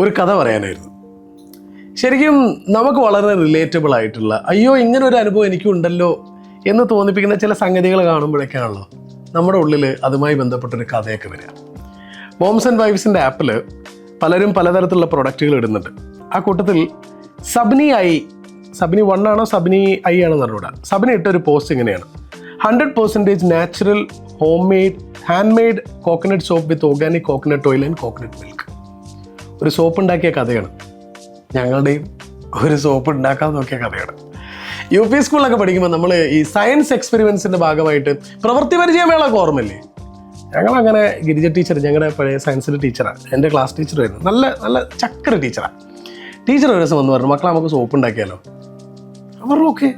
ഒരു കഥ പറയാനായിരുന്നു. ശരിക്കും നമുക്ക് വളരെ റിലേറ്റബിൾ ആയിട്ടുള്ള, അയ്യോ ഇങ്ങനെ ഒരു അനുഭവം എനിക്കുണ്ടല്ലോ എന്ന് തോന്നിപ്പിക്കുന്ന ചില സംഗതികൾ കാണുമ്പോഴൊക്കെയാണല്ലോ നമ്മുടെ ഉള്ളിൽ അതുമായി ബന്ധപ്പെട്ടൊരു കഥയൊക്കെ വരിക. മോംസ് ആൻഡ് വൈഫ്സിൻ്റെ ആപ്പിൽ പലരും പലതരത്തിലുള്ള പ്രൊഡക്റ്റുകൾ ഇടുന്നുണ്ട്. ആ കൂട്ടത്തിൽ സബ്നി 1 ആണോ സബ്നി ഐ ആണോ എന്നറിഞ്ഞൂടാ. സബ്നി ഇട്ടൊരു പോസ്റ്റ് ഇങ്ങനെയാണ്: 100% natural hand made coconut soap with organic coconut oil and coconut milk. ഒരു സോപ്പ് ഉണ്ടാക്കിയ കഥയാണ്. ഞങ്ങളുടെയും ഒരു സോപ്പ് ഉണ്ടാക്കാൻ നോക്കിയ കഥയാണ്. UP സ്കൂളിലൊക്കെ പഠിക്കുമ്പോൾ നമ്മൾ ഈ സയൻസ് എക്സ്പെരിമെൻസിൻ്റെ ഭാഗമായിട്ട് പ്രവൃത്തി പരിചയമേളൊക്കെ ഓർമ്മയില്ലേ? ഞങ്ങളങ്ങനെ ഗിരിജ ടീച്ചർ, ഞങ്ങളുടെ പഴയ സയൻസിൻ്റെ ടീച്ചറാണ്, എൻ്റെ ക്ലാസ് ടീച്ചറായിരുന്നു. നല്ല നല്ല ചക്കര ടീച്ചറാണ്. ടീച്ചർ ഒരു ദിവസം വന്ന് പറഞ്ഞു, മക്കളെ നമുക്ക് സോപ്പ് ഉണ്ടാക്കിയാലോ? അവർ ഓക്കെ.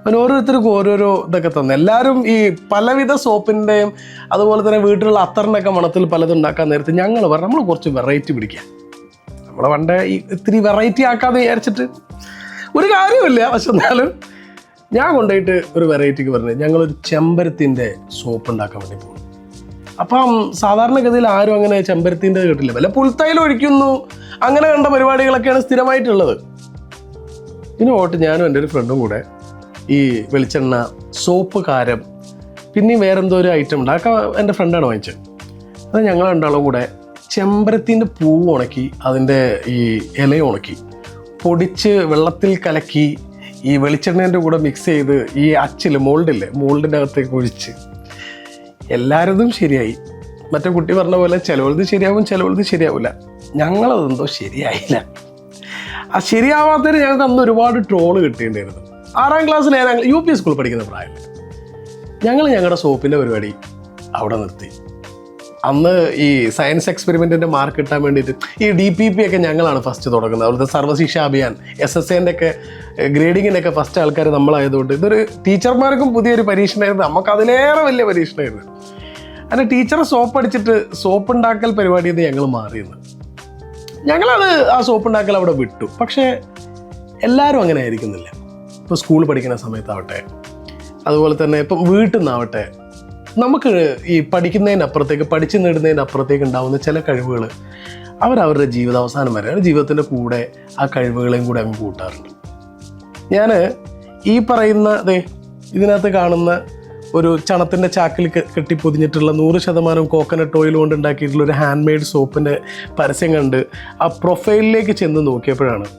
അവന് ഓരോരുത്തർക്കും ഓരോരോ ഇതൊക്കെ തന്നെ. എല്ലാവരും ഈ പലവിധ സോപ്പിൻ്റെയും അതുപോലെ തന്നെ വീട്ടിലുള്ള അത്തറിൻ്റെയൊക്കെ മണത്തിൽ പലതും ഉണ്ടാക്കാൻ നേരത്തെ ഞങ്ങൾ പറഞ്ഞു നമ്മൾ കുറച്ച് വെറൈറ്റി പിടിക്കാം. നമ്മളെ പണ്ട് ഈ ഇത്തിരി വെറൈറ്റി ആക്കാമെന്ന് വിചാരിച്ചിട്ട് ഒരു കാര്യമില്ല. പക്ഷെ എന്നാലും ഞാൻ കൊണ്ടുപോയിട്ട് ഒരു വെറൈറ്റിക്ക് പറഞ്ഞു, ഞങ്ങളൊരു ചെമ്പരത്തിൻ്റെ സോപ്പ് ഉണ്ടാക്കാൻ വേണ്ടി പോകും. അപ്പം സാധാരണഗതിയിൽ ആരും അങ്ങനെ ചെമ്പരത്തിൻ്റെ കേട്ടില്ല, വല്ല പുൽത്തൈലം ഒഴിക്കുന്നു അങ്ങനെ കണ്ട പരിപാടികളൊക്കെയാണ് സ്ഥിരമായിട്ടുള്ളത്. പിന്നെ ഞാനും എൻ്റെ ഒരു ഫ്രണ്ടും കൂടെ ഈ വെളിച്ചെണ്ണ, സോപ്പ്, കാരം, പിന്നെ വേറെന്തോ ഒരു ഐറ്റം ഉണ്ട്, അതൊക്കെ എൻ്റെ ഫ്രണ്ടാണ് വാങ്ങിച്ചത്. അത് ഞങ്ങൾ രണ്ടാളും കൂടെ ചെമ്പരത്തിൻ്റെ പൂവ് ഉണക്കി അതിൻ്റെ ഈ ഇല ഉണക്കി പൊടിച്ച് വെള്ളത്തിൽ കലക്കി ഈ വെളിച്ചെണ്ണേൻ്റെ കൂടെ മിക്സ് ചെയ്ത് ഈ മോൾഡിൻ്റെ അകത്തേക്ക് ഒഴിച്ച് എല്ലാവരതും ശരിയായി. മറ്റേ കുട്ടി പറഞ്ഞ പോലെ ചിലവത് ശരിയാവും, ചിലവത് ശരിയാവില്ല. ഞങ്ങളതെന്തോ ശരിയായില്ല. ആ ശരിയാവാത്തതിന് ഞങ്ങൾക്ക് അന്ന് ഒരുപാട് ട്രോള് കിട്ടിയിട്ടുണ്ടായിരുന്നു. 6ാം ക്ലാസ്സിൽ UP സ്കൂളിൽ പഠിക്കുന്ന പ്രായത്തിൽ ഞങ്ങളുടെ സോപ്പിൻ്റെ പരിപാടി അവിടെ നിർത്തി. അന്ന് ഈ സയൻസ് എക്സ്പെരിമെൻറ്റിൻ്റെ മാർക്ക് കിട്ടാൻ വേണ്ടിയിട്ട് ഈ DPP ഒക്കെ ഞങ്ങളാണ് ഫസ്റ്റ് തുടങ്ങുന്നത്. അവിടുത്തെ സർവ്വശിക്ഷാ അഭിയാൻ, SSAൻ്റെ ഒക്കെ ഗ്രേഡിങ്ങിനൊക്കെ ഫസ്റ്റ് ആൾക്കാർ നമ്മളായതുകൊണ്ട് ഇതൊരു ടീച്ചർമാർക്കും പുതിയൊരു പരീക്ഷണമായിരുന്നു, നമുക്ക് അതിലേറെ വലിയ പരീക്ഷണമായിരുന്നു. അങ്ങനെ ടീച്ചറെ സോപ്പ് അടിച്ചിട്ട് സോപ്പ് ഉണ്ടാക്കൽ പരിപാടിയിൽ നിന്ന് ഞങ്ങൾ മാറിയെന്ന്. ഞങ്ങളത് ആ സോപ്പ് ഉണ്ടാക്കൽ അവിടെ വിട്ടു. പക്ഷേ എല്ലാവരും അങ്ങനെ ആയിരിക്കുന്നില്ല. ഇപ്പോൾ സ്കൂൾ പഠിക്കുന്ന സമയത്താവട്ടെ, അതുപോലെ തന്നെ ഇപ്പം വീട്ടിൽ നിന്നാവട്ടെ, നമുക്ക് ഈ പഠിക്കുന്നതിനപ്പുറത്തേക്ക്, പഠിച്ചു നേടുന്നതിനപ്പുറത്തേക്ക് ഉണ്ടാകുന്ന ചില കഴിവുകൾ അവരവരുടെ ജീവിതാവസാനം വരെ ജീവിതത്തിൻ്റെ കൂടെ ആ കഴിവുകളെയും കൂടെ അങ്ങ് കൂട്ടാറുണ്ട്. ഞാൻ ഈ പറയുന്ന ഇതിനകത്ത് കാണുന്ന ഒരു ചണത്തിൻ്റെ ചാക്കിൽ കെട്ടിപ്പൊതിഞ്ഞിട്ടുള്ള 100% കോക്കനട്ട് ഓയിൽ കൊണ്ട് ഉണ്ടാക്കിയിട്ടുള്ള ഒരു ഹാൻഡ് മെയ്ഡ് സോപ്പിൻ്റെ പരസ്യം കണ്ട് ആ പ്രൊഫൈലിലേക്ക് ചെന്ന് നോക്കിയപ്പോഴാണ്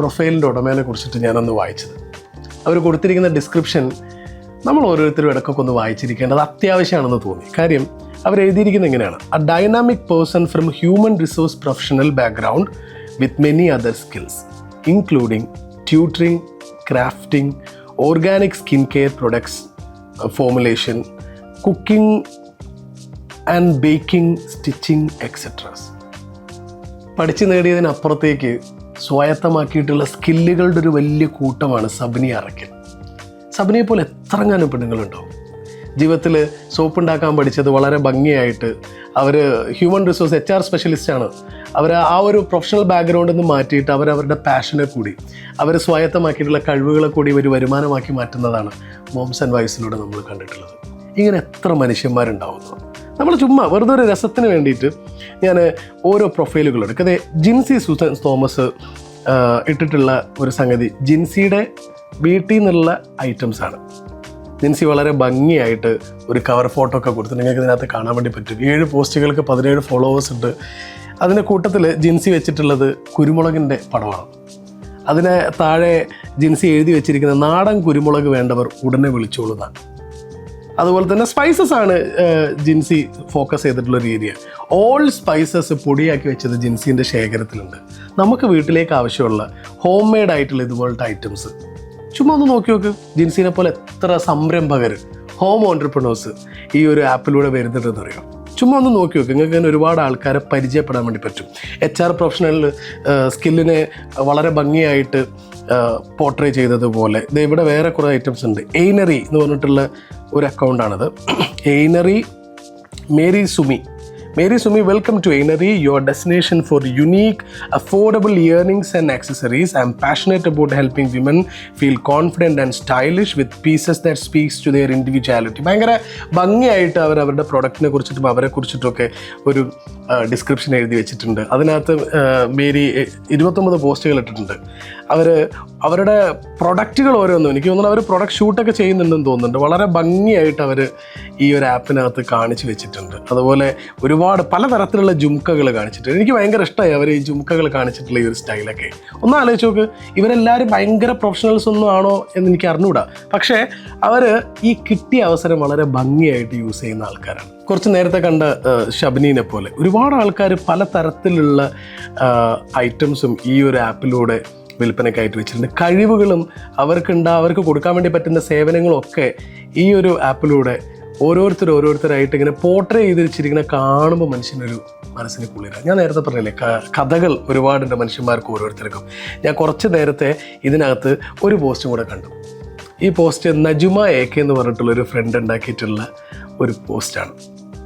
പ്രൊഫൈലിൻ്റെ ഉടമേനെ കുറിച്ചിട്ട് ഞാനൊന്ന് വായിച്ചത്. അവർ കൊടുത്തിരിക്കുന്ന ഡിസ്ക്രിപ്ഷൻ നമ്മൾ ഓരോരുത്തരും ഇടയ്ക്കൊക്കെ ഒന്ന് വായിച്ചിരിക്കേണ്ടത് അത്യാവശ്യമാണെന്ന് തോന്നി. കാര്യം അവരെഴുതിയിരിക്കുന്നത് എങ്ങനെയാണ്: a dynamic person from human resource professional background with many other skills including tutoring, crafting, organic skin care products formulation, cooking and baking, stitching, etcetera. പഠിച്ചു നേടിയതിനപ്പുറത്തേക്ക് സ്വായത്തമാക്കിയിട്ടുള്ള സ്കില്ലുകളുടെ ഒരു വലിയ കൂട്ടമാണ് സബ്നി അറക്കൽ. സബ്നിയെ പോലെ എത്രങ്ങാനും പെണ്ണുങ്ങളുണ്ടാവും. ജീവിതത്തിൽ സോപ്പ് ഉണ്ടാക്കാൻ പഠിച്ചത് വളരെ ഭംഗിയായിട്ട് അവർ ഹ്യൂമൻ റിസോഴ്സ് HR സ്പെഷ്യലിസ്റ്റാണ്. അവർ ആ ഒരു പ്രൊഫഷണൽ ബാക്ക്ഗ്രൗണ്ടിൽ നിന്ന് മാറ്റിയിട്ട് അവരവരുടെ പാഷനെ കൂടി അവർ സ്വായത്തമാക്കിയിട്ടുള്ള കഴിവുകളെ കൂടി ഒരു വരുമാനമാക്കി മാറ്റുന്നതാണ് മോംസ് ആൻഡ് വൈഫ്സിലൂടെ നമ്മൾ കണ്ടിട്ടുള്ളത്. ഇങ്ങനെ എത്ര മനുഷ്യന്മാരുണ്ടാവുന്നു. നമ്മൾ ചുമ്മാ വെറുതെ ഒരു രസത്തിന് വേണ്ടിയിട്ട് ഞാൻ ഓരോ പ്രൊഫൈലുകൾ എടുക്കും. അതെ, ജിൻസി സൂസൻ തോമസ് ഇട്ടിട്ടുള്ള ഒരു സംഗതി ജിൻസിയുടെ വീട്ടിൽ നിന്നുള്ള ഐറ്റംസാണ്. ജിൻസി വളരെ ഭംഗിയായിട്ട് ഒരു കവർ ഫോട്ടോ ഒക്കെ കൊടുത്ത് നിങ്ങൾക്ക് ഇതിനകത്ത് കാണാൻ വേണ്ടി പറ്റും. 7 പോസ്റ്റുകൾക്ക് 17 ഫോളോവേഴ്സ് ഉണ്ട്. അതിൻ്റെ കൂട്ടത്തിൽ ജിൻസി വെച്ചിട്ടുള്ളത് കുരുമുളകിൻ്റെ പടമാണ്. അതിന് താഴെ ജിൻസി എഴുതി വെച്ചിരിക്കുന്ന നാടൻ കുരുമുളക് വേണ്ടവർ ഉടനെ വിളിച്ചോളുന്നതാണ്. അതുപോലെ തന്നെ സ്പൈസസ് ആണ് ജിൻസി ഫോക്കസ് ചെയ്തിട്ടുള്ളൊരു ഏരിയ. ഓൾ സ്പൈസസ് പൊടിയാക്കി വെച്ചത് ജിൻസിൻ്റെ ശേഖരത്തിലുണ്ട്. നമുക്ക് വീട്ടിലേക്ക് ആവശ്യമുള്ള ഹോം മെയ്ഡ് ആയിട്ടുള്ള ഇതുപോലത്തെ ഐറ്റംസ് ചുമ്മാ ഒന്ന് നോക്കി നോക്ക്. ജിൻസിനെ പോലെ എത്ര സംരംഭകർ, ഹോം ഓൺട്രപ്രണേഴ്സ് ഈ ഒരു ആപ്പിലൂടെ വരുന്നുണ്ടെന്ന് അറിയാം. ചുമ്മാ ഒന്ന് നോക്കി നോക്ക്. നിങ്ങൾക്ക് തന്നെ ഒരുപാട് ആൾക്കാരെ പരിചയപ്പെടാൻ വേണ്ടി പറ്റും. HR പ്രൊഫഷണൽ സ്കില്ലിനെ വളരെ ഭംഗിയായിട്ട് പോർട്രേ ചെയ്തതുപോലെ ഇവിടെ വേറെ കുറേ ഐറ്റംസ് ഉണ്ട്. എയ്നറി എന്ന് പറഞ്ഞിട്ടുള്ള ഒരു അക്കൗണ്ടാണത്. എയ്നറി Mary Sumi Mary Sumi, welcome to Ainery, your destination for unique, affordable earrings and accessories. I'm passionate about helping women feel confident and stylish with pieces that speaks to their individuality. ഭയങ്കര ഭംഗിയായിട്ട് അവരുടെ പ്രൊഡക്റ്റിനെ കുറിച്ചിട്ടും അവരെ കുറിച്ചിട്ടൊക്കെ ഒരു ഡിസ്ക്രിപ്ഷൻ എഴുതി വെച്ചിട്ടുണ്ട്. അതിനകത്ത് Mary 29 പോസ്റ്റുകൾ ഇട്ടിട്ടുണ്ട്. അവരുടെ പ്രൊഡക്റ്റുകൾ ഓരോന്നും എനിക്ക് തോന്നുന്നു അവർ പ്രൊഡക്റ്റ് ഷൂട്ടൊക്കെ ചെയ്യുന്നുണ്ടെന്ന് തോന്നുന്നുണ്ട്. വളരെ ഭംഗിയായിട്ട് അവർ ഈ ഒരു ആപ്പിനകത്ത് കാണിച്ചു വെച്ചിട്ടുണ്ട്. അതുപോലെ ഒരുപാട് പലതരത്തിലുള്ള ജുംക്കകൾ കാണിച്ചിട്ടുണ്ട്. എനിക്ക് ഭയങ്കര ഇഷ്ടമായി അവർ ഈ ജുംക്കകൾ കാണിച്ചിട്ടുള്ള ഈ ഒരു സ്റ്റൈലൊക്കെ. ഒന്ന് ആലോചിച്ച് നോക്ക്, ഇവരെല്ലാവരും ഭയങ്കര പ്രൊഫഷണൽസ് ഒന്നും ആണോ എന്ന് എനിക്ക് അറിഞ്ഞുകൂടാ. പക്ഷേ അവർ ഈ കിട്ടിയ അവസരം വളരെ ഭംഗിയായിട്ട് യൂസ് ചെയ്യുന്ന ആൾക്കാരാണ്. കുറച്ച് നേരത്തെ കണ്ട ഷബ്നീനെ പോലെ ഒരുപാട് ആൾക്കാർ പലതരത്തിലുള്ള ഐറ്റംസും ഈ ഒരു ആപ്പിലൂടെ വിൽപ്പനയ്ക്കായിട്ട് വെച്ചിട്ടുണ്ട്. കഴിവുകളും അവർക്ക് കൊടുക്കാൻ വേണ്ടി പറ്റുന്ന സേവനങ്ങളും ഒക്കെ ഈ ഒരു ആപ്പിലൂടെ ഓരോരുത്തരായിട്ട് ഇങ്ങനെ പോർട്രേ ചെയ്ത് വെച്ചിരിക്കുന്ന കാണുമ്പോൾ മനുഷ്യനൊരു മനസ്സിന് കുളിരാണ്. ഞാൻ നേരത്തെ പറഞ്ഞില്ലേ, കഥകൾ ഒരുപാടുണ്ട് മനുഷ്യന്മാർക്ക് ഓരോരുത്തർക്കും. ഞാൻ കുറച്ച് നേരത്തെ ഇതിനകത്ത് ഒരു പോസ്റ്റും കൂടെ കണ്ടു. ഈ പോസ്റ്റ് നജുമ AK എന്ന് പറഞ്ഞിട്ടുള്ളൊരു ഫ്രണ്ട് ഉണ്ടാക്കിയിട്ടുള്ള ഒരു പോസ്റ്റാണ്.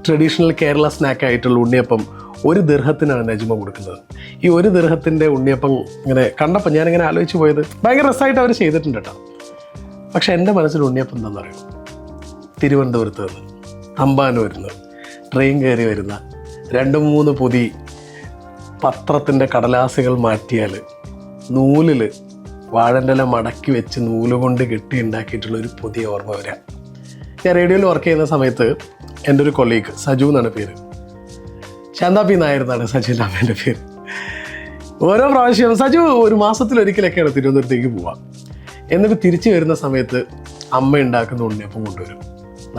ട്രഡീഷണൽ കേരള സ്നാക്കായിട്ടുള്ള ഉണ്ണിയപ്പം 1 ദിർഹത്തിനാണ് നജുമ കൊടുക്കുന്നത്. ഈ 1 ദിർഹത്തിൻ്റെ ഉണ്ണിയപ്പം ഇങ്ങനെ കണ്ടപ്പോൾ ഞാനിങ്ങനെ ആലോചിച്ച് പോയത് ഭയങ്കര രസമായിട്ട് അവർ ചെയ്തിട്ടുണ്ട് കേട്ടോ. പക്ഷേ എൻ്റെ മനസ്സിൽ ഉണ്ണിയപ്പം എന്താണെന്ന് അറിയാം, തിരുവനന്തപുരത്ത് നിന്ന് തമ്പാനൂരിൽ നിന്ന് ട്രെയിൻ കയറി വരുന്ന 2-3 പൊതി പത്രത്തിൻ്റെ കടലാസുകൾ മാറ്റിയാൽ നൂലിൽ വാഴൻ്റെ മടക്കി വെച്ച് നൂലുകൊണ്ട് കെട്ടി ഉണ്ടാക്കിയിട്ടുള്ള ഒരു പുതിയ ഓർമ്മ വരാം. ഞാൻ റേഡിയോയിൽ വർക്ക് ചെയ്യുന്ന സമയത്ത് എൻ്റെ ഒരു കൊളീഗ് സജു എന്നാണ് പേര്, ശാന്ത പി നായർ എന്നാണ് സജുവിൻ്റെ അമ്മേൻ്റെ പേര്. ഓരോ പ്രാവശ്യം സജു ഒരു മാസത്തിലൊരിക്കലൊക്കെയാണ് തിരുവനന്തപുരത്തേക്ക് പോവുക. എന്നിട്ട് തിരിച്ചു വരുന്ന സമയത്ത് അമ്മ ഉണ്ടാക്കുന്ന ഉണ്ണിയപ്പം കൊണ്ടുവരും.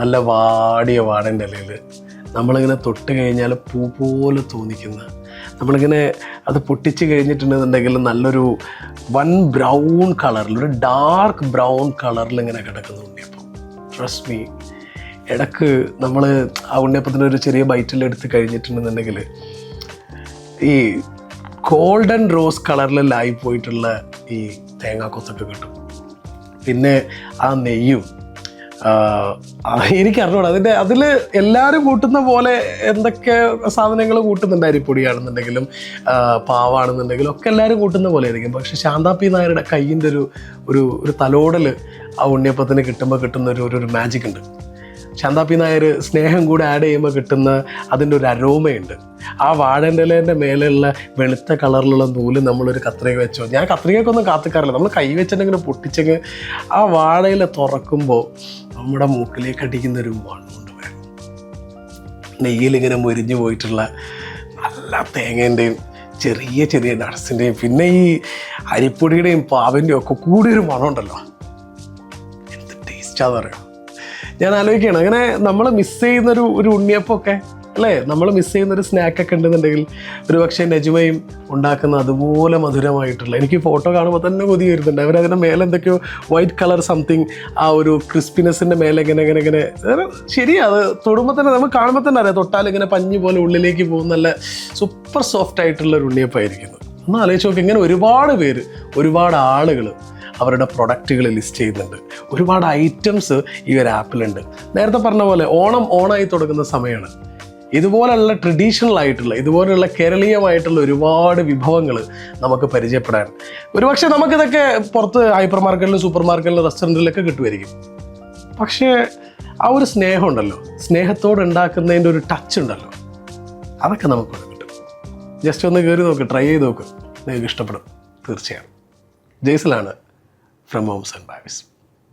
നല്ല വാടിയ വാഴൻ്റെ ഇലയിൽ നമ്മളിങ്ങനെ തൊട്ട് കഴിഞ്ഞാൽ പൂ പോലെ തോന്നിക്കുന്ന, നമ്മളിങ്ങനെ അത് പൊട്ടിച്ച് കഴിഞ്ഞിട്ടുണ്ടെന്നുണ്ടെങ്കിൽ നല്ലൊരു ബ്രൗൺ കളറിൽ, ഒരു ഡാർക്ക് ബ്രൗൺ കളറിൽ ഇങ്ങനെ കിടക്കുന്ന ഉണ്ണിയപ്പം. ട്രസ്റ്റ് മീ, ഇടക്ക് നമ്മൾ ആ ഉണ്ണിയപ്പത്തിൻ്റെ ഒരു ചെറിയ ബൈറ്റിലെടുത്ത് കഴിഞ്ഞിട്ടുണ്ടെന്നുണ്ടെങ്കിൽ ഈ ഗോൾഡൻ റോസ് കളറിലായി പോയിട്ടുള്ള ഈ തേങ്ങാക്കൊത്തൊക്കെ കിട്ടും. പിന്നെ ആ നെയ്യും എനിക്കറിഞ്ഞൂടാ, അതിൽ എല്ലാവരും കൂട്ടുന്ന പോലെ എന്തൊക്കെ സാധനങ്ങൾ കൂട്ടുന്നുണ്ട്. അരിപ്പൊടിയാണെന്നുണ്ടെങ്കിലും പാവാണെന്നുണ്ടെങ്കിലും ഒക്കെ എല്ലാവരും കൂട്ടുന്ന പോലെ ആയിരിക്കും. പക്ഷെ ശാന്ത പി നായരുടെ കയ്യിൻ്റെ ഒരു തലോടൽ ആ ഉണ്ണിയപ്പത്തിന് കിട്ടുമ്പോൾ കിട്ടുന്ന ഒരു മാജിക് ഉണ്ട്. ശാന്ത പി നായർ സ്നേഹം കൂടെ ആഡ് ചെയ്യുമ്പോൾ കിട്ടുന്ന അതിൻ്റെ ഒരു അരോമയുണ്ട്. ആ വാഴൻ്റെ ഇലേൻ്റെ മേലെയുള്ള വെളുത്ത കളറിലുള്ള നൂല് നമ്മളൊരു കത്രിക വെച്ചോ, ഞാൻ കത്രികയൊക്കൊന്നും കാത്തിക്കാറില്ല, നമ്മൾ കൈ വെച്ചിട്ടുണ്ടെങ്കിൽ പൊട്ടിച്ചെങ്കിൽ ആ വാഴയില തുറക്കുമ്പോൾ നമ്മുടെ മൂക്കിലേക്ക് അടിക്കുന്നൊരു മണമുണ്ട്. നെയ്യിലിങ്ങനെ മുരിഞ്ഞു പോയിട്ടുള്ള നല്ല തേങ്ങേൻ്റെയും ചെറിയ നട്സിൻ്റെയും പിന്നെ ഈ അരിപ്പൊടിയുടെയും പാവിൻ്റെയും ഒക്കെ കൂടിയൊരു മണമുണ്ടല്ലോ, എന്ത് ടേസ്റ്റാന്ന് പറയാം. ഞാൻ ആലോചിക്കുകയാണ്, അങ്ങനെ നമ്മൾ മിസ് ചെയ്യുന്നൊരു ഉണ്ണിയപ്പമൊക്കെ അല്ലേ, നമ്മൾ മിസ് ചെയ്യുന്നൊരു സ്നാക്കൊക്കെ ഉണ്ടെന്നുണ്ടെങ്കിൽ ഒരു പക്ഷേ നജുമയും ഉണ്ടാക്കുന്ന അതുപോലെ മധുരമായിട്ടുള്ള, എനിക്ക് ഫോട്ടോ കാണുമ്പോൾ തന്നെ കൊതി വരുന്നുണ്ട്. അവരതിൻ്റെ മേലെ എന്തൊക്കെയോ വൈറ്റ് കളർ സംതിങ്, ആ ഒരു ക്രിസ്പിനെസ്സിൻ്റെ മേലെ ഇങ്ങനെ ശരിയാണ്, അത് തൊടുമ്പോൾ തന്നെ നമുക്ക് കാണുമ്പോൾ തന്നെ അറിയാം, തൊട്ടാലിങ്ങനെ പഞ്ഞു പോലെ ഉള്ളിലേക്ക് പോകുന്ന നല്ല സൂപ്പർ സോഫ്റ്റ് ആയിട്ടുള്ള ഒരു ഉണ്ണിയപ്പമായിരിക്കുന്നു. ഒന്ന് ആലോചിച്ച് നോക്കി, ഇങ്ങനെ ഒരുപാട് പേര്, ഒരുപാട് ആളുകൾ അവരുടെ പ്രൊഡക്റ്റുകൾ ലിസ്റ്റ് ചെയ്യുന്നുണ്ട്. ഒരുപാട് ഐറ്റംസ് ഈ ഒരു ആപ്പിലുണ്ട്. നേരത്തെ പറഞ്ഞ പോലെ ഓണായി തുടങ്ങുന്ന സമയമാണ്. ഇതുപോലുള്ള ട്രഡീഷണൽ ആയിട്ടുള്ള, ഇതുപോലുള്ള കേരളീയമായിട്ടുള്ള ഒരുപാട് വിഭവങ്ങൾ നമുക്ക് പരിചയപ്പെടാൻ, ഒരുപക്ഷെ നമുക്കിതൊക്കെ പുറത്ത് ഹൈപ്പർ മാർക്കറ്റിലും സൂപ്പർ മാർക്കറ്റിലും റെസ്റ്റോറൻറ്റിലൊക്കെ കിട്ടുമായിരിക്കും. പക്ഷേ ആ ഒരു സ്നേഹം ഉണ്ടല്ലോ, സ്നേഹത്തോട് ഉണ്ടാക്കുന്നതിൻ്റെ ഒരു ടച്ച് ഉണ്ടല്ലോ, അതൊക്കെ നമുക്ക് കിട്ടും. ജസ്റ്റ് ഒന്ന് കയറി നോക്ക്, ട്രൈ ചെയ്ത് നോക്ക്, നിങ്ങൾക്ക് ഇഷ്ടപ്പെടും തീർച്ചയായും. ജെയ്സലാണ് ഫ്രം ഹോംസ് ആൻഡ് ബാഗ്സ്.